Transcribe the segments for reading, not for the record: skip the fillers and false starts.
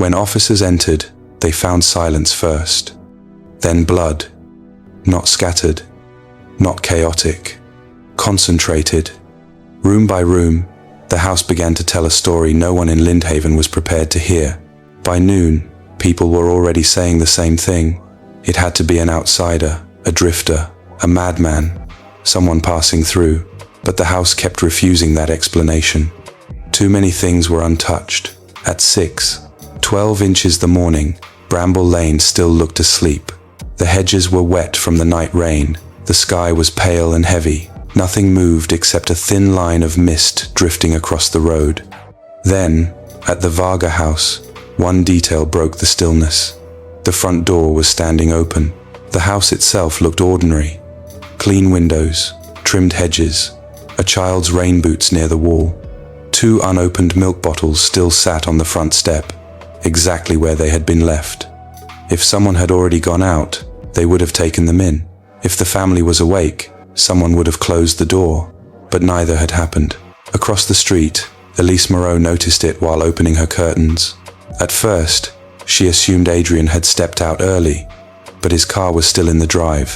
When officers entered, they found silence first. Then blood. Not scattered. Not chaotic. Concentrated. Room by room, the house began to tell a story no one in Lindhaven was prepared to hear. By noon, people were already saying the same thing. It had to be an outsider, a drifter, a madman, someone passing through, but the house kept refusing that explanation. Too many things were untouched. At 6:12 inches the morning, Bramble Lane still looked asleep. The hedges were wet from the night rain. The sky was pale and heavy. Nothing moved except a thin line of mist drifting across the road. Then, at the Varga house, one detail broke the stillness. The front door was standing open. The house itself looked ordinary. Clean windows, trimmed hedges, a child's rain boots near the wall. 2 unopened milk bottles still sat on the front step, exactly where they had been left. If someone had already gone out, they would have taken them in. If the family was awake, someone would have closed the door, but neither had happened. Across the street, Elise Moreau noticed it while opening her curtains. At first, she assumed Adrian had stepped out early, but his car was still in the drive.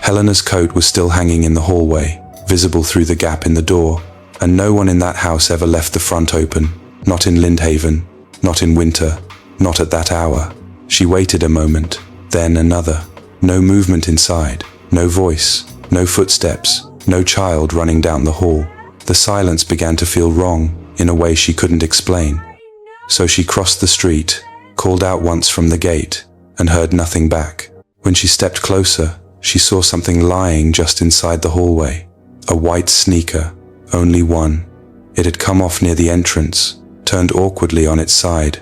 Helena's coat was still hanging in the hallway, visible through the gap in the door, and no one in that house ever left the front open. Not in Lindhaven, not in winter, not at that hour. She waited a moment, then another. No movement inside, no voice, no footsteps, no child running down the hall. The silence began to feel wrong, in a way she couldn't explain. So she crossed the street, called out once from the gate, and heard nothing back. When she stepped closer, she saw something lying just inside the hallway. A white sneaker, only one. It had come off near the entrance, turned awkwardly on its side.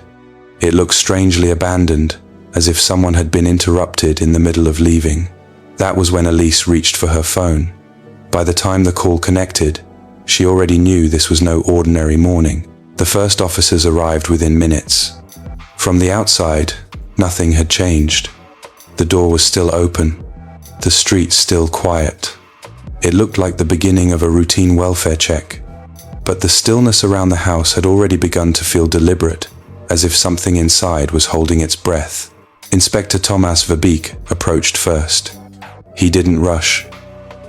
It looked strangely abandoned, as if someone had been interrupted in the middle of leaving. That was when Elise reached for her phone. By the time the call connected, she already knew this was no ordinary morning. The first officers arrived within minutes. From the outside, nothing had changed. The door was still open, the street still quiet. It looked like the beginning of a routine welfare check. But the stillness around the house had already begun to feel deliberate, as if something inside was holding its breath. Inspector Thomas Verbeek approached first. He didn't rush.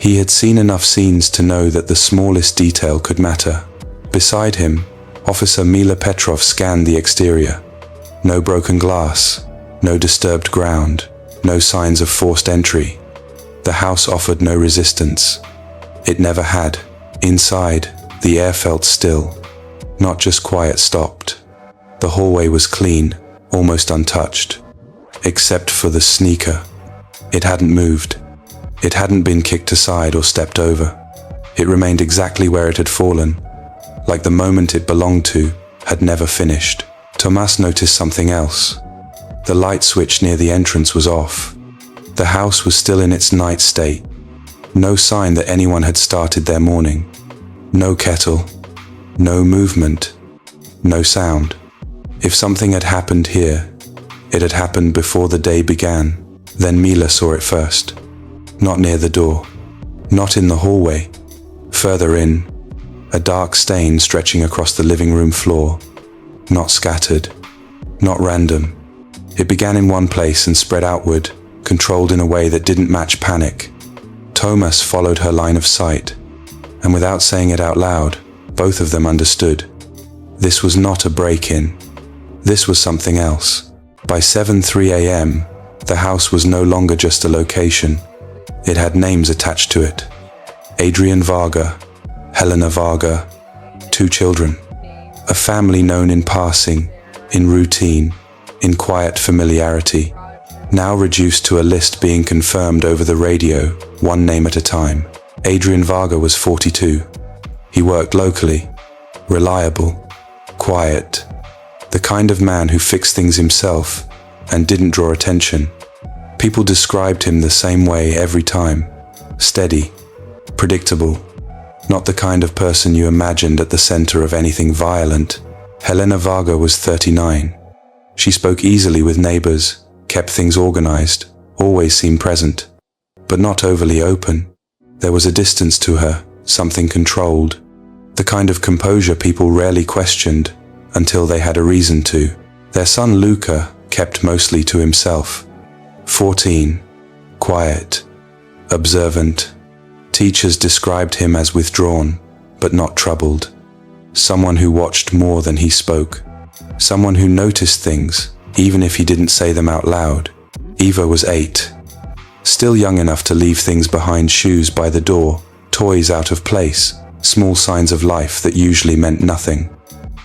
He had seen enough scenes to know that the smallest detail could matter. Beside him, Officer Mila Petrov scanned the exterior. No broken glass, no disturbed ground, no signs of forced entry. The house offered no resistance. It never had. Inside, the air felt still. Not just quiet stopped. The hallway was clean, almost untouched. Except for the sneaker. It hadn't moved. It hadn't been kicked aside or stepped over. It remained exactly where it had fallen, like the moment it belonged to had never finished. Thomas noticed something else. The light switch near the entrance was off. The house was still in its night state. No sign that anyone had started their morning. No kettle. No movement. No sound. If something had happened here, it had happened before the day began. Then Mila saw it first. Not near the door. Not in the hallway. Further in, a dark stain stretching across the living room floor. Not scattered. Not random. It began in one place and spread outward, controlled in a way that didn't match panic. Thomas followed her line of sight, and without saying it out loud, both of them understood. This was not a break-in. This was something else. By 7:03 a.m., the house was no longer just a location. It had names attached to it. Adrian Varga, Helena Varga, 2 children. A family known in passing, in routine, in quiet familiarity. Now reduced to a list being confirmed over the radio, one name at a time. Adrian Varga was 42. He worked locally, reliable, quiet, the kind of man who fixed things himself and didn't draw attention. People described him the same way every time. Steady, predictable, not the kind of person you imagined at the center of anything violent. Helena Varga was 39. She spoke easily with neighbors, kept things organized, always seemed present, but not overly open. There was a distance to her, something controlled, the kind of composure people rarely questioned until they had a reason to. Their son Luca kept mostly to himself. 14. Quiet. Observant. Teachers described him as withdrawn, but not troubled. Someone who watched more than he spoke. Someone who noticed things, even if he didn't say them out loud. Eva was 8. Still young enough to leave things behind: shoes by the door, toys out of place, small signs of life that usually meant nothing.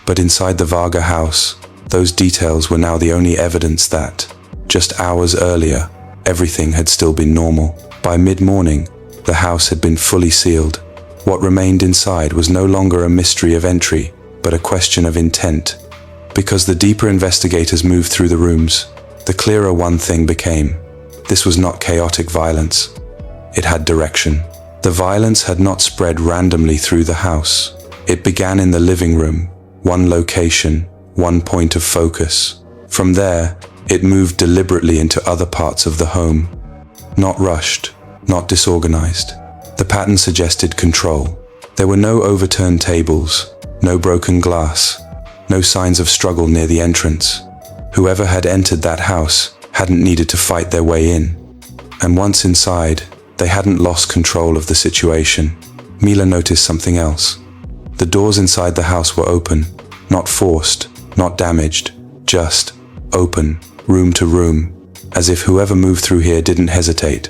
But inside the Varga house, those details were now the only evidence that, just hours earlier, everything had still been normal. By mid-morning, the house had been fully sealed. What remained inside was no longer a mystery of entry, but a question of intent. Because the deeper investigators moved through the rooms, the clearer one thing became. This was not chaotic violence. It had direction. The violence had not spread randomly through the house. It began in the living room, one location, one point of focus. From there, it moved deliberately into other parts of the home. Not rushed, not disorganized. The pattern suggested control. There were no overturned tables, no broken glass, no signs of struggle near the entrance. Whoever had entered that house hadn't needed to fight their way in. And once inside, they hadn't lost control of the situation. Mila noticed something else. The doors inside the house were open, not forced, not damaged, just open, room to room, as if whoever moved through here didn't hesitate,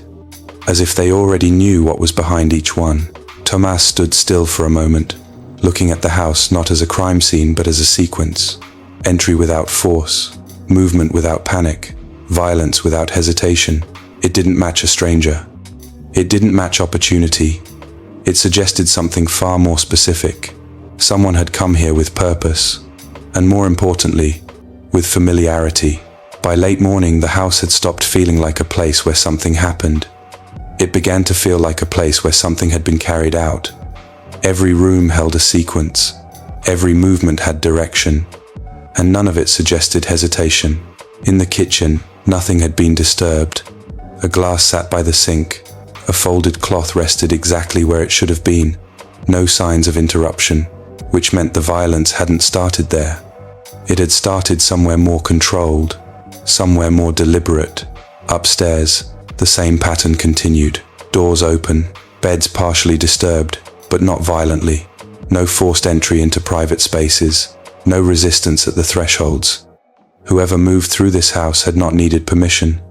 as if they already knew what was behind each one. Tomas stood still for a moment, looking at the house not as a crime scene but as a sequence. Entry without force, movement without panic, violence without hesitation. It didn't match a stranger. It didn't match opportunity. It suggested something far more specific. Someone had come here with purpose, and more importantly, with familiarity. By late morning, the house had stopped feeling like a place where something happened. It began to feel like a place where something had been carried out. Every room held a sequence. Every movement had direction, and none of it suggested hesitation. In the kitchen, nothing had been disturbed. A glass sat by the sink. A folded cloth rested exactly where it should have been. No signs of interruption, which meant the violence hadn't started there. It had started somewhere more controlled, somewhere more deliberate. Upstairs, the same pattern continued. Doors open, beds partially disturbed, but not violently. No forced entry into private spaces, no resistance at the thresholds. Whoever moved through this house had not needed permission,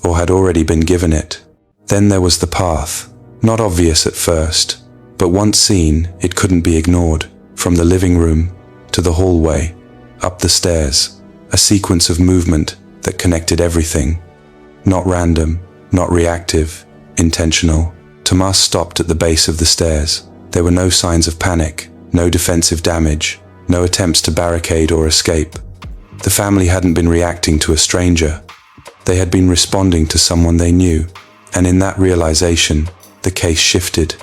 or had already been given it. Then there was the path, not obvious at first, but once seen, it couldn't be ignored. From the living room to the hallway, up the stairs, a sequence of movement that connected everything. Not random, not reactive, intentional. Tomas stopped at the base of the stairs. There were no signs of panic, no defensive damage, no attempts to barricade or escape. The family hadn't been reacting to a stranger. They had been responding to someone they knew. And in that realization, the case shifted.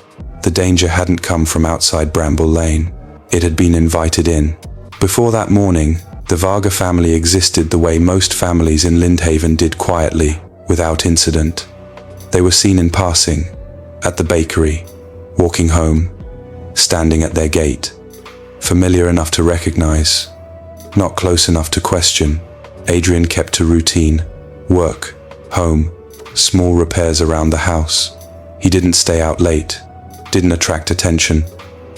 The danger hadn't come from outside Bramble Lane. It had been invited in. Before that morning, the Varga family existed the way most families in Lindhaven did, quietly, without incident. They were seen in passing, at the bakery, walking home, standing at their gate. Familiar enough to recognize, not close enough to question. Adrian kept to routine. Work, home, small repairs around the house. He didn't stay out late, didn't attract attention.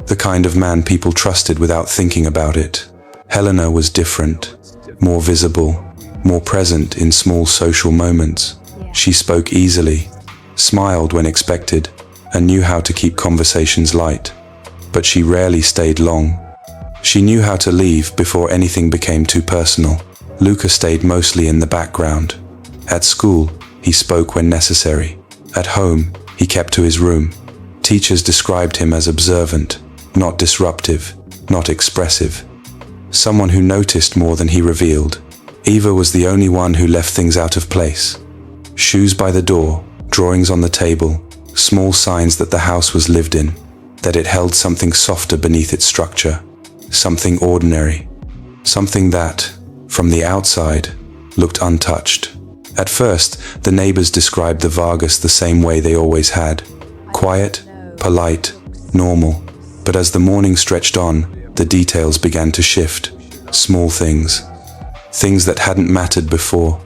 The kind of man people trusted without thinking about it. Helena was different, more visible, more present in small social moments. She spoke easily, smiled when expected, and knew how to keep conversations light. But she rarely stayed long. She knew how to leave before anything became too personal. Luca stayed mostly in the background. At school, he spoke when necessary. At home, he kept to his room. Teachers described him as observant, not disruptive, not expressive. Someone who noticed more than he revealed. Eva was the only one who left things out of place. Shoes by the door, drawings on the table, small signs that the house was lived in, that it held something softer beneath its structure, something ordinary, something that, from the outside, looked untouched. At first, the neighbors described the Vargas the same way they always had. Quiet, polite, normal. But as the morning stretched on, the details began to shift. Small things. things that hadn't mattered before,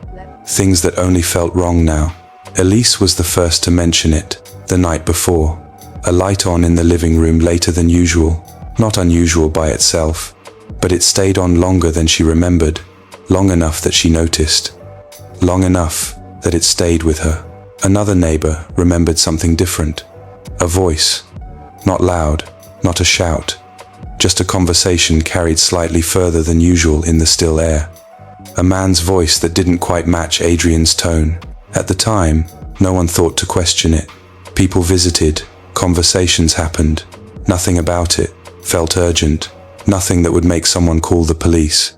things that only felt wrong now. Elise was the first to mention it, the night before. A light on in the living room later than usual, not unusual by itself, but it stayed on longer than she remembered, long enough that she noticed, long enough that it stayed with her. Another neighbor remembered something different. A voice, not loud, not a shout, just a conversation carried slightly further than usual in the still air. A man's voice that didn't quite match Adrian's tone. At the time, no one thought to question it. People visited, conversations happened. Nothing about it felt urgent, nothing that would make someone call the police.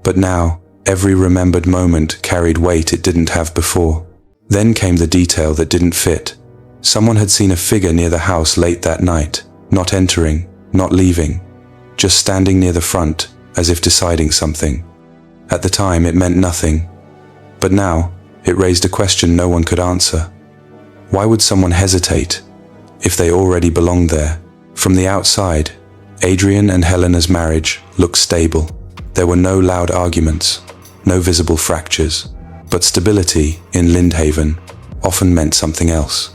But now, every remembered moment carried weight it didn't have before. Then came the detail that didn't fit. Someone had seen a figure near the house late that night, not entering, not leaving, just standing near the front, as if deciding something. At the time, it meant nothing. But now, it raised a question no one could answer. Why would someone hesitate, if they already belonged there? From the outside, Adrian and Helena's marriage looked stable. There were no loud arguments, no visible fractures. But stability in Lindhaven often meant something else.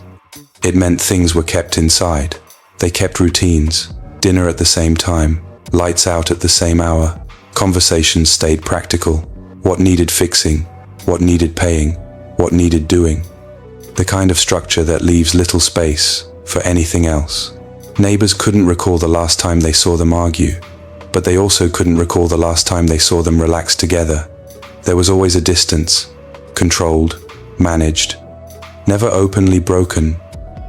It meant things were kept inside. They kept routines, dinner at the same time, lights out at the same hour. Conversations stayed practical. What needed fixing, what needed paying, what needed doing. The kind of structure that leaves little space for anything else. Neighbors couldn't recall the last time they saw them argue, but they also couldn't recall the last time they saw them relax together. There was always a distance, controlled, managed, never openly broken,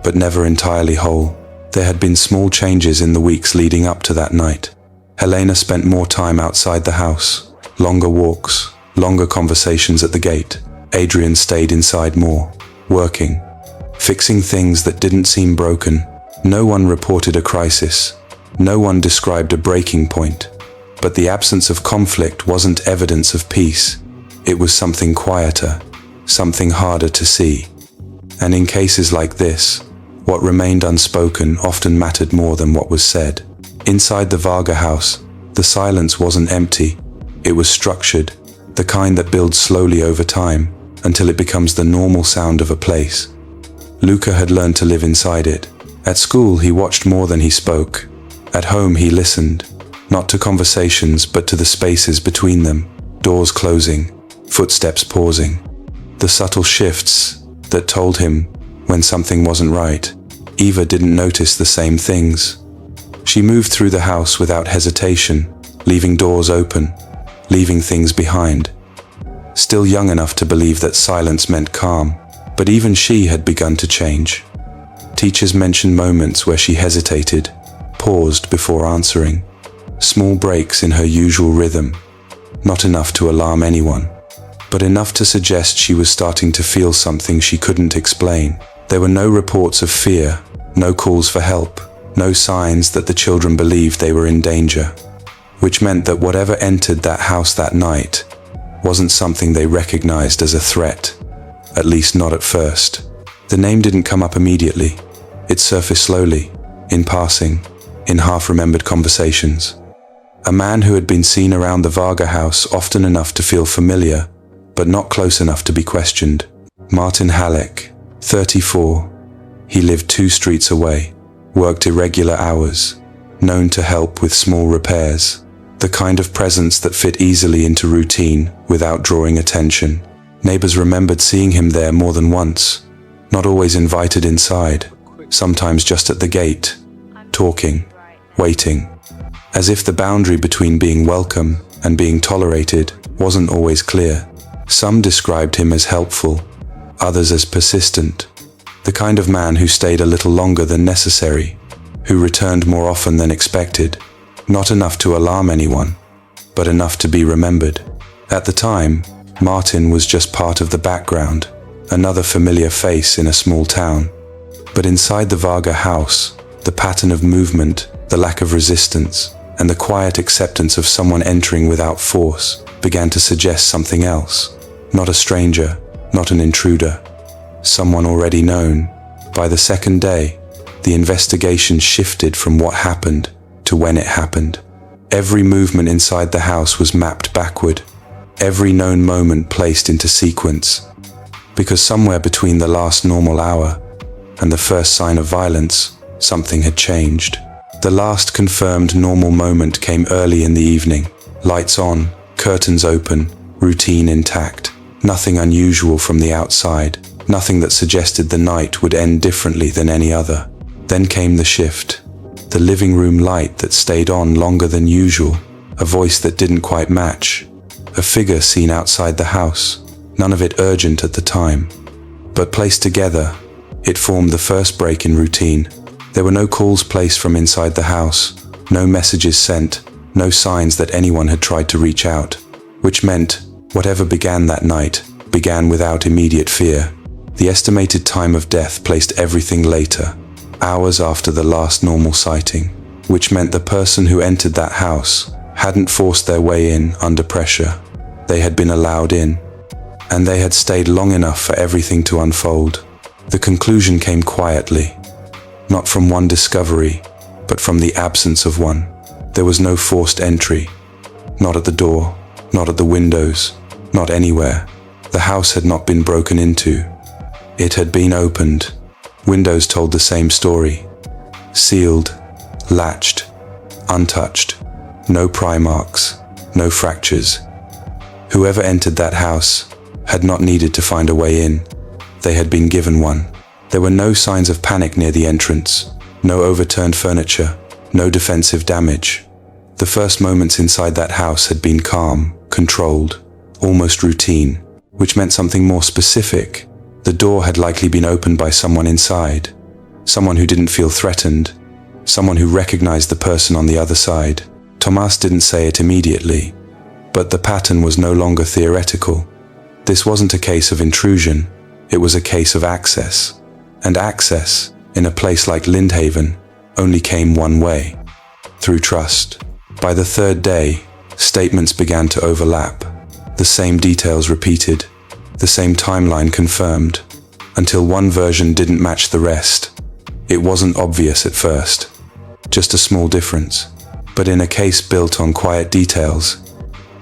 but never entirely whole. There had been small changes in the weeks leading up to that night. Helena spent more time outside the house, longer walks, longer conversations at the gate. Adrian stayed inside more, working, fixing things that didn't seem broken. No one reported a crisis. No one described a breaking point. But the absence of conflict wasn't evidence of peace. It was something quieter, something harder to see. And in cases like this, what remained unspoken often mattered more than what was said. Inside the Varga house, the silence wasn't empty. It was structured, the kind that builds slowly over time, until it becomes the normal sound of a place. Luca had learned to live inside it. At school, he watched more than he spoke. At home, he listened, not to conversations, but to the spaces between them, doors closing, footsteps pausing, the subtle shifts that told him when something wasn't right. Eva didn't notice the same things. She moved through the house without hesitation, leaving doors open, leaving things behind. Still young enough to believe that silence meant calm, but even she had begun to change. Teachers mentioned moments where she hesitated, paused before answering. Small breaks in her usual rhythm, not enough to alarm anyone, but enough to suggest she was starting to feel something she couldn't explain. There were no reports of fear, no calls for help, no signs that the children believed they were in danger, which meant that whatever entered that house that night wasn't something they recognized as a threat, at least not at first. The name didn't come up immediately. It surfaced slowly, in passing, in half-remembered conversations. A man who had been seen around the Varga house often enough to feel familiar, but not close enough to be questioned. Martin Halleck, 34. He lived 2 streets away, worked irregular hours, known to help with small repairs. The kind of presence that fit easily into routine without drawing attention. Neighbors remembered seeing him there more than once, not always invited inside, sometimes just at the gate, talking, waiting, as if the boundary between being welcome and being tolerated wasn't always clear. Some described him as helpful, others as persistent, the kind of man who stayed a little longer than necessary, who returned more often than expected, not enough to alarm anyone, but enough to be remembered. At the time, Martin was just part of the background, another familiar face in a small town. But inside the Varga house, the pattern of movement, the lack of resistance, and the quiet acceptance of someone entering without force began to suggest something else. Not a stranger, not an intruder, someone already known. By the second day, the investigation shifted from what happened to when it happened. Every movement inside the house was mapped backward. every known moment placed into sequence. Because somewhere between the last normal hour and the first sign of violence, something had changed. The last confirmed normal moment came early in the evening. Lights on, curtains open, routine intact. Nothing unusual from the outside, nothing that suggested the night would end differently than any other. Then came the shift. The living room light that stayed on longer than usual, a voice that didn't quite match, a figure seen outside the house, none of it urgent at the time. But placed together, it formed the first break in routine. There were no calls placed from inside the house, no messages sent, no signs that anyone had tried to reach out, which meant whatever began that night began without immediate fear. The estimated time of death placed everything later, hours after the last normal sighting, which meant the person who entered that house hadn't forced their way in under pressure. They had been allowed in, and they had stayed long enough for everything to unfold. The conclusion came quietly, not from one discovery, but from the absence of one. There was no forced entry, not at the door, not at the windows, not anywhere. The house had not been broken into. It had been opened. Windows told the same story. Sealed, latched, untouched. No pry marks, no fractures. Whoever entered that house had not needed to find a way in. They had been given one. There were no signs of panic near the entrance, no overturned furniture, no defensive damage. The first moments inside that house had been calm, controlled, almost routine, which meant something more specific. The door had likely been opened by someone inside, someone who didn't feel threatened, someone who recognized the person on the other side. Tomas didn't say it immediately, but the pattern was no longer theoretical. This wasn't a case of intrusion, it was a case of access. And access, in a place like Lindhaven, only came one way: through trust. By the third day, statements began to overlap. The same details repeated, the same timeline confirmed, until one version didn't match the rest. It wasn't obvious at first, just a small difference. But in a case built on quiet details,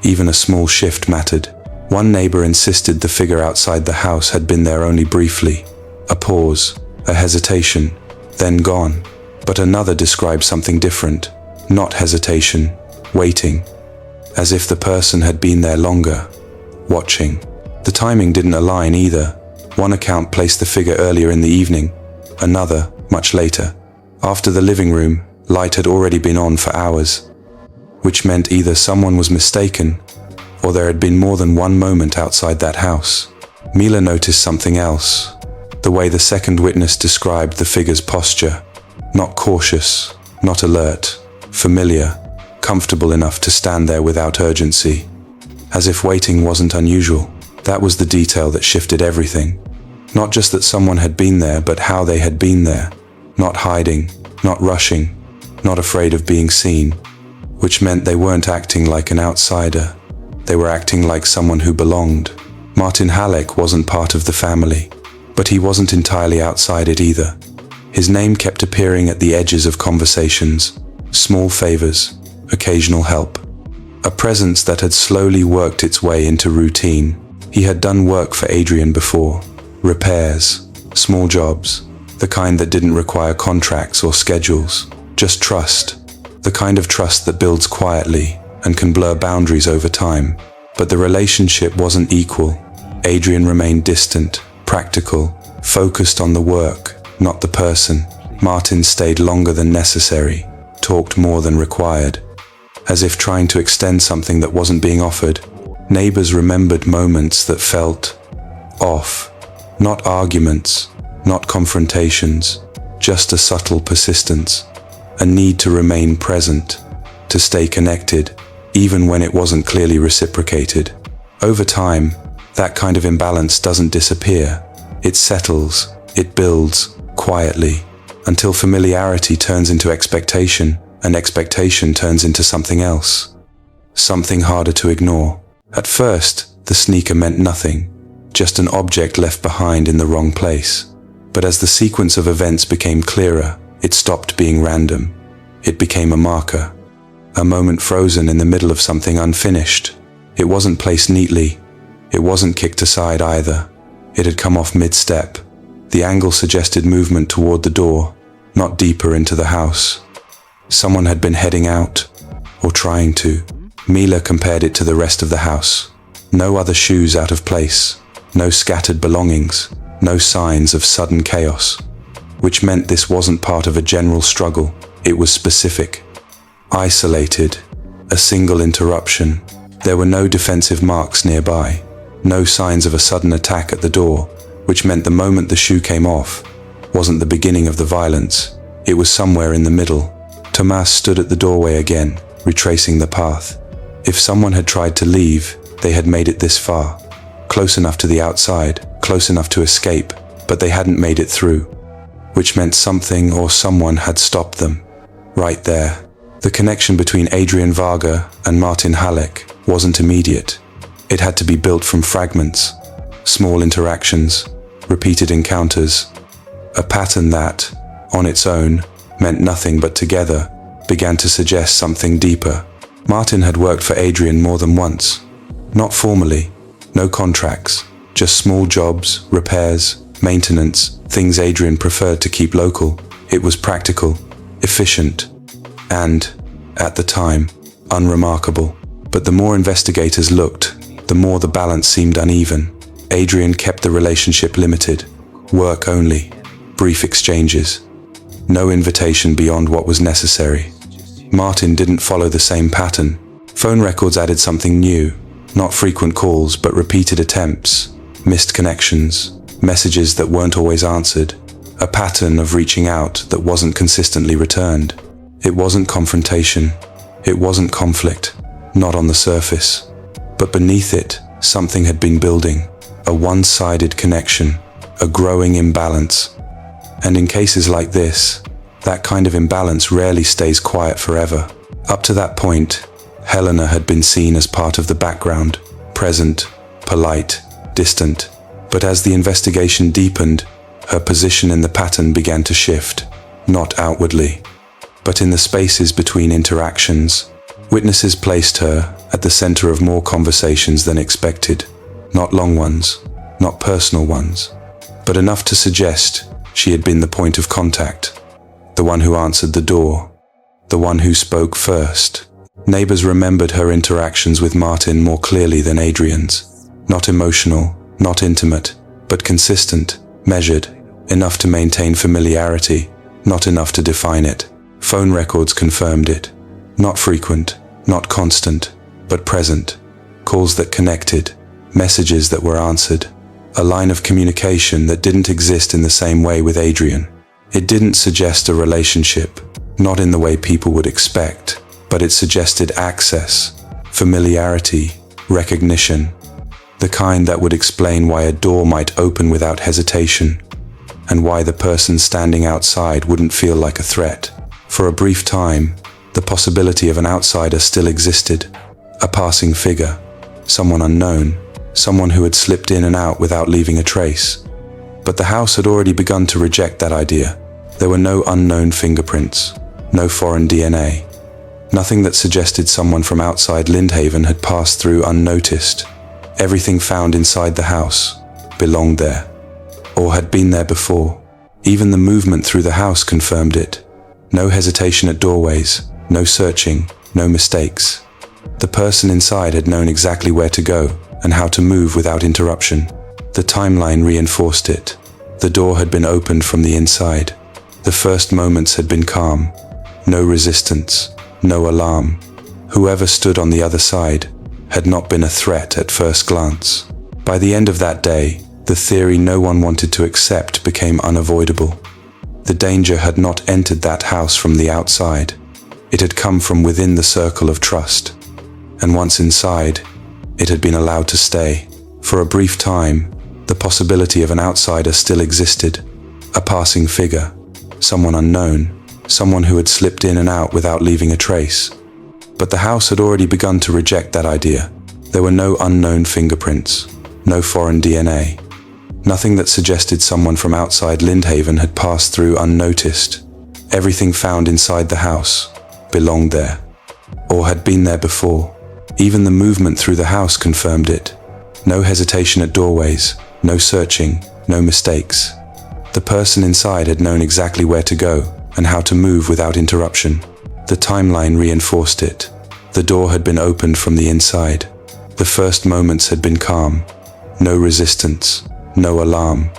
even a small shift mattered. One neighbor insisted the figure outside the house had been there only briefly. A pause, a hesitation, then gone. But another described something different. Not hesitation, waiting. As if the person had been there longer, watching. The timing didn't align either. One account placed the figure earlier in the evening, another much later. After the living room, light had already been on for hours, which meant either someone was mistaken or there had been more than one moment outside that house. Mila noticed something else, the way the second witness described the figure's posture. Not cautious, not alert, familiar, comfortable enough to stand there without urgency, as if waiting wasn't unusual. That was the detail that shifted everything. Not just that someone had been there, but how they had been there. Not hiding, not rushing, not afraid of being seen, which meant they weren't acting like an outsider. They were acting like someone who belonged. Martin Halleck wasn't part of the family, but he wasn't entirely outside it either. His name kept appearing at the edges of conversations, small favors, occasional help. A presence that had slowly worked its way into routine. He had done work for Adrian before, repairs, small jobs, the kind that didn't require contracts or schedules, just trust, the kind of trust that builds quietly and can blur boundaries over time. But the relationship wasn't equal. Adrian remained distant, practical, focused on the work, not the person. Martin stayed longer than necessary, talked more than required, as if trying to extend something that wasn't being offered. Neighbors remembered moments that felt off, not arguments, not confrontations, just a subtle persistence, a need to remain present, to stay connected, even when it wasn't clearly reciprocated. Over time, that kind of imbalance doesn't disappear. It settles, it builds, quietly, until familiarity turns into expectation, and expectation turns into something else. Something harder to ignore. At first, the sneaker meant nothing, just an object left behind in the wrong place. But as the sequence of events became clearer, it stopped being random. It became a marker. A moment frozen in the middle of something unfinished. It wasn't placed neatly. It wasn't kicked aside either. It had come off mid-step. The angle suggested movement toward the door, not deeper into the house. Someone had been heading out, or trying to. Mila compared it to the rest of the house. No other shoes out of place, no scattered belongings, no signs of sudden chaos. Which meant this wasn't part of a general struggle. It was specific. Isolated. A single interruption. There were no defensive marks nearby. No signs of a sudden attack at the door, which meant the moment the shoe came off wasn't the beginning of the violence. It was somewhere in the middle. Tomas stood at the doorway again, retracing the path. If someone had tried to leave, they had made it this far. Close enough to the outside, close enough to escape, but they hadn't made it through. Which meant something or someone had stopped them. Right there. The connection between Adrian Varga and Martin Halleck wasn't immediate. It had to be built from fragments, small interactions, repeated encounters. A pattern that, on its own, meant nothing but together, began to suggest something deeper. Martin had worked for Adrian more than once. Not formally, no contracts, just small jobs, repairs, maintenance, things Adrian preferred to keep local. It was practical, efficient, and, at the time, unremarkable. But the more investigators looked, the more the balance seemed uneven. Adrian kept the relationship limited, work only, brief exchanges, no invitation beyond what was necessary. Martin didn't follow the same pattern. Phone records added something new, not frequent calls but repeated attempts, missed connections, messages that weren't always answered, a pattern of reaching out that wasn't consistently returned. It wasn't confrontation, it wasn't conflict, not on the surface. But beneath it, something had been building, a one-sided connection, a growing imbalance. And in cases like this, that kind of imbalance rarely stays quiet forever. Up to that point, Helena had been seen as part of the background, present, polite, distant. But as the investigation deepened, her position in the pattern began to shift, not outwardly, but in the spaces between interactions. Witnesses placed her at the center of more conversations than expected, not long ones, not personal ones, but enough to suggest she had been the point of contact, the one who answered the door, the one who spoke first. Neighbors remembered her interactions with Martin more clearly than Adrian's. Not emotional, not intimate, but consistent, measured, enough to maintain familiarity, not enough to define it. Phone records confirmed it. Not frequent, not constant, but present. Calls that connected, messages that were answered. A line of communication that didn't exist in the same way with Adrian. It didn't suggest a relationship, not in the way people would expect, but it suggested access, familiarity, recognition, the kind that would explain why a door might open without hesitation, and why the person standing outside wouldn't feel like a threat. For a brief time, the possibility of an outsider still existed, a passing figure, someone unknown, someone who had slipped in and out without leaving a trace. But the house had already begun to reject that idea. There were no unknown fingerprints, no foreign DNA, nothing that suggested someone from outside Lindhaven had passed through unnoticed. Everything found inside the house belonged there, or had been there before. Even the movement through the house confirmed it. No hesitation at doorways, no searching, no mistakes. The person inside had known exactly where to go and how to move without interruption. The timeline reinforced it. The door had been opened from the inside. The first moments had been calm. No resistance, no alarm. Whoever stood on the other side had not been a threat at first glance. By the end of that day, the theory no one wanted to accept became unavoidable. The danger had not entered that house from the outside. It had come from within the circle of trust. And once inside, it had been allowed to stay. For a brief time, the possibility of an outsider still existed. A passing figure, someone unknown, someone who had slipped in and out without leaving a trace. But the house had already begun to reject that idea. There were no unknown fingerprints, no foreign DNA, nothing that suggested someone from outside Lindhaven had passed through unnoticed. Everything found inside the house belonged there, or had been there before. Even the movement through the house confirmed it. No hesitation at doorways, no searching, no mistakes. The person inside had known exactly where to go and how to move without interruption. The timeline reinforced it. The door had been opened from the inside. The first moments had been calm. No resistance, no alarm.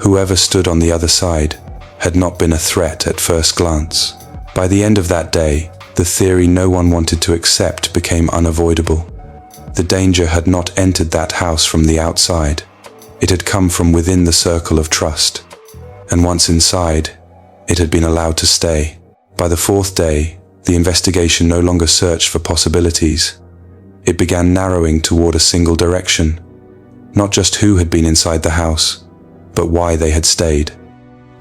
Whoever stood on the other side had not been a threat at first glance. By the end of that day, the theory no one wanted to accept became unavoidable. The danger had not entered that house from the outside. It had come from within the circle of trust. And once inside, it had been allowed to stay. By the fourth day, the investigation no longer searched for possibilities. It began narrowing toward a single direction. Not just who had been inside the house, but why they had stayed.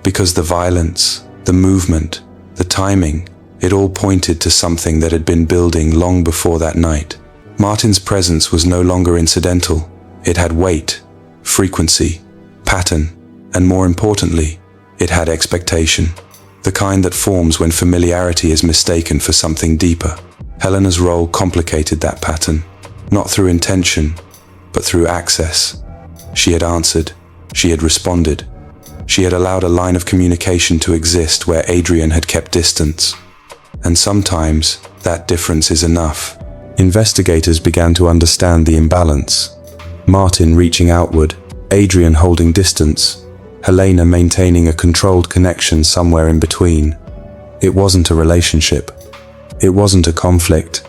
Because the violence, the movement, the timing, it all pointed to something that had been building long before that night. Martin's presence was no longer incidental. It had weight, frequency, pattern, and more importantly, it had expectation. The kind that forms when familiarity is mistaken for something deeper. Helena's role complicated that pattern, not through intention, but through access. She had answered, she had responded, she had allowed a line of communication to exist where Adrian had kept distance. And sometimes, that difference is enough. Investigators began to understand the imbalance. Martin reaching outward, Adrian holding distance, Helena maintaining a controlled connection somewhere in between. It wasn't a relationship. It wasn't a conflict.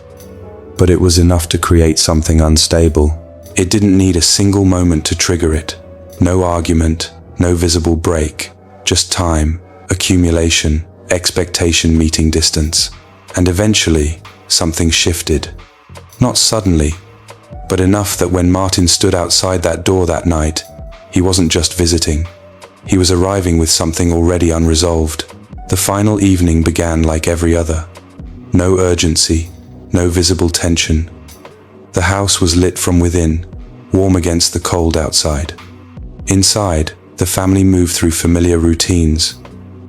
But it was enough to create something unstable. It didn't need a single moment to trigger it. No argument, no visible break, just time, accumulation, expectation meeting distance. And eventually, something shifted. Not suddenly, but enough that when Martin stood outside that door that night, he wasn't just visiting. He was arriving with something already unresolved. The final evening began like every other. No urgency, no visible tension. The house was lit from within, warm against the cold outside. Inside, the family moved through familiar routines,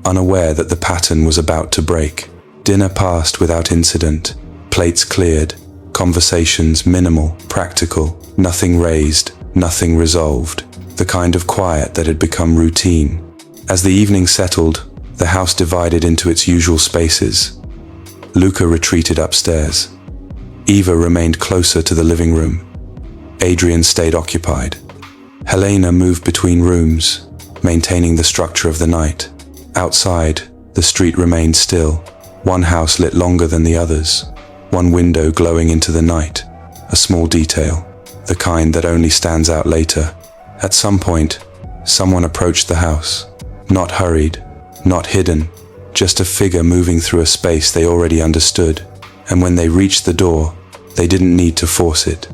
unaware that the pattern was about to break. Dinner passed without incident, plates cleared, conversations minimal, practical, nothing raised, nothing resolved. The kind of quiet that had become routine. As the evening settled, the house divided into its usual spaces. Luca retreated upstairs. Eva remained closer to the living room. Adrian stayed occupied. Helena moved between rooms, maintaining the structure of the night. Outside, the street remained still. One house lit longer than the others. One window glowing into the night. A small detail, the kind that only stands out later. At some point, someone approached the house. Not hurried, not hidden, just a figure moving through a space they already understood. And when they reached the door, they didn't need to force it.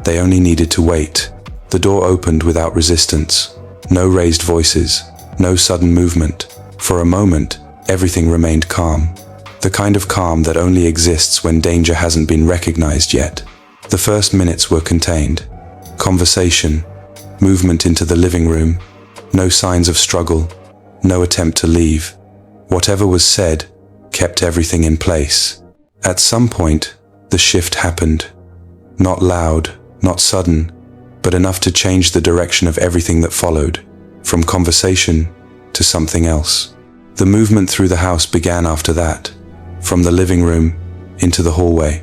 They only needed to wait. The door opened without resistance. No raised voices, no sudden movement. For a moment, everything remained calm. The kind of calm that only exists when danger hasn't been recognized yet. The first minutes were contained. Conversation, movement into the living room, no signs of struggle, no attempt to leave. Whatever was said kept everything in place. At some point, the shift happened. Not loud, not sudden, but enough to change the direction of everything that followed, from conversation to something else. The movement through the house began after that, from the living room into the hallway,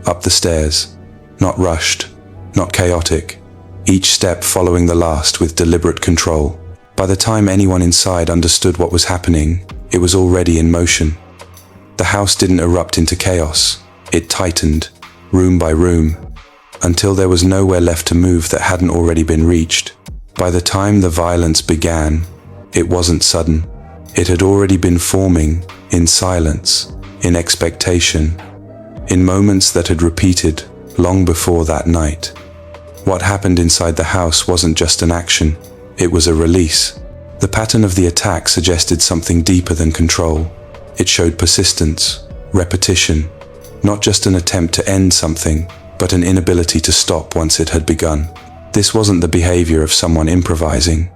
up the stairs, not rushed, not chaotic, each step following the last with deliberate control. By the time anyone inside understood what was happening, it was already in motion. The house didn't erupt into chaos. It tightened, room by room, until there was nowhere left to move that hadn't already been reached. By the time the violence began, it wasn't sudden. It had already been forming, in silence, in expectation, in moments that had repeated long before that night. What happened inside the house wasn't just an action, it was a release. The pattern of the attack suggested something deeper than control. It showed persistence, repetition, not just an attempt to end something, but an inability to stop once it had begun. This wasn't the behavior of someone improvising.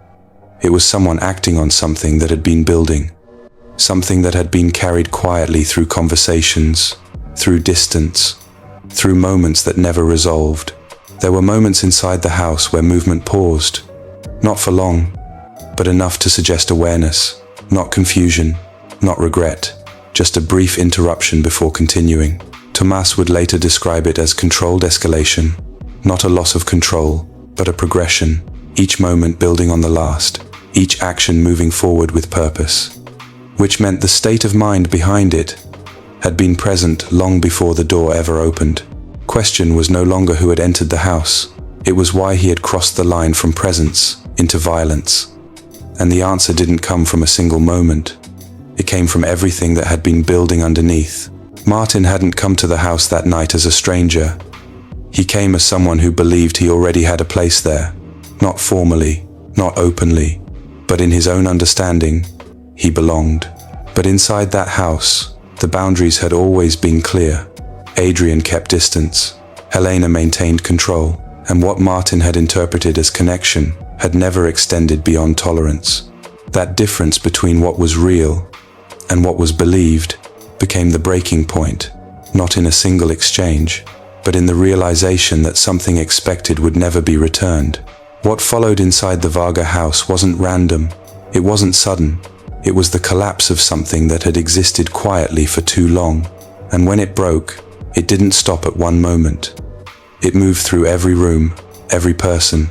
It was someone acting on something that had been building, something that had been carried quietly through conversations, through distance, through moments that never resolved. There were moments inside the house where movement paused, not for long, but enough to suggest awareness, not confusion, not regret, just a brief interruption before continuing. Tomas would later describe it as controlled escalation, not a loss of control, but a progression, each moment building on the last, each action moving forward with purpose, which meant the state of mind behind it had been present long before the door ever opened. Question was no longer who had entered the house, it was why he had crossed the line from presence into violence. And the answer didn't come from a single moment. It came from everything that had been building underneath. Martin hadn't come to the house that night as a stranger. He came as someone who believed he already had a place there, not formally, not openly, but in his own understanding, he belonged. But inside that house, the boundaries had always been clear. Adrian kept distance, Helena maintained control, and what Martin had interpreted as connection had never extended beyond tolerance. That difference between what was real and what was believed became the breaking point, not in a single exchange, but in the realization that something expected would never be returned. What followed inside the Varga house wasn't random, it wasn't sudden, it was the collapse of something that had existed quietly for too long, and when it broke, it didn't stop at one moment. It moved through every room, every person,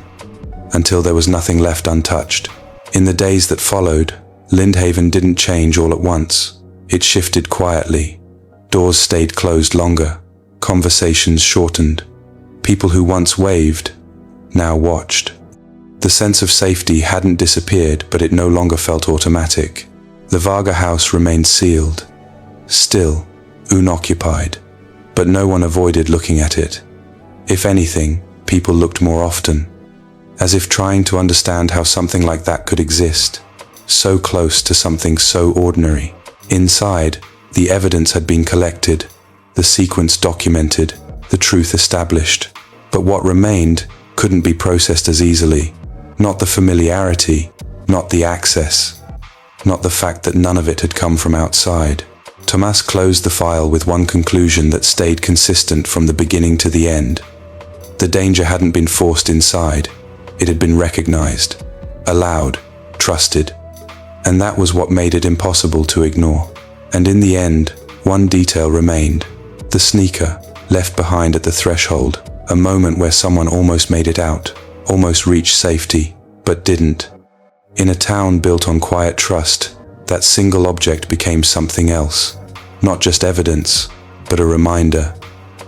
until there was nothing left untouched. In the days that followed, Lindhaven didn't change all at once. It shifted quietly. Doors stayed closed longer. Conversations shortened. People who once waved, now watched. The sense of safety hadn't disappeared, but it no longer felt automatic. The Varga house remained sealed, still, unoccupied, but no one avoided looking at it. If anything, people looked more often, as if trying to understand how something like that could exist, so close to something so ordinary. Inside, the evidence had been collected, the sequence documented, the truth established. But what remained couldn't be processed as easily. Not the familiarity, not the access, not the fact that none of it had come from outside. Tomas closed the file with one conclusion that stayed consistent from the beginning to the end. The danger hadn't been forced inside. It had been recognized, allowed, trusted, and that was what made it impossible to ignore. And in the end, one detail remained: the sneaker, left behind at the threshold, a moment where someone almost made it out, almost reached safety, but didn't. In a town built on quiet trust, that single object became something else, not just evidence, but a reminder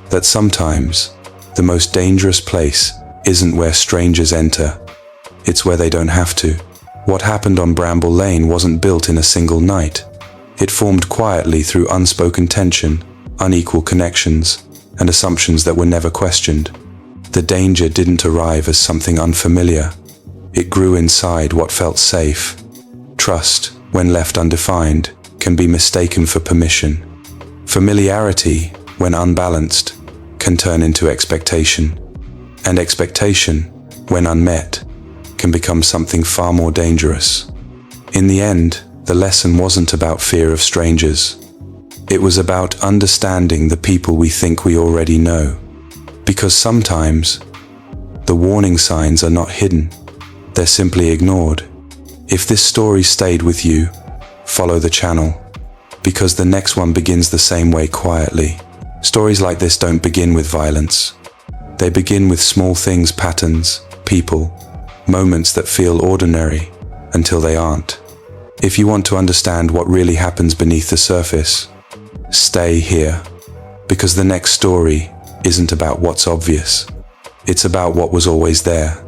that sometimes the most dangerous place isn't where strangers enter, it's where they don't have to. What happened on Bramble Lane wasn't built in a single night. It formed quietly through unspoken tension, unequal connections, and assumptions that were never questioned. The danger didn't arrive as something unfamiliar. It grew inside what felt safe. Trust, when left undefined, can be mistaken for permission. Familiarity, when unbalanced, can turn into expectation. And expectation, when unmet, can become something far more dangerous. In the end, the lesson wasn't about fear of strangers. It was about understanding the people we think we already know. Because sometimes, the warning signs are not hidden, they're simply ignored. If this story stayed with you, follow the channel, because the next one begins the same way, quietly. Stories like this don't begin with violence. They begin with small things, patterns, people, moments that feel ordinary until they aren't. If you want to understand what really happens beneath the surface, stay here, because the next story isn't about what's obvious. It's about what was always there.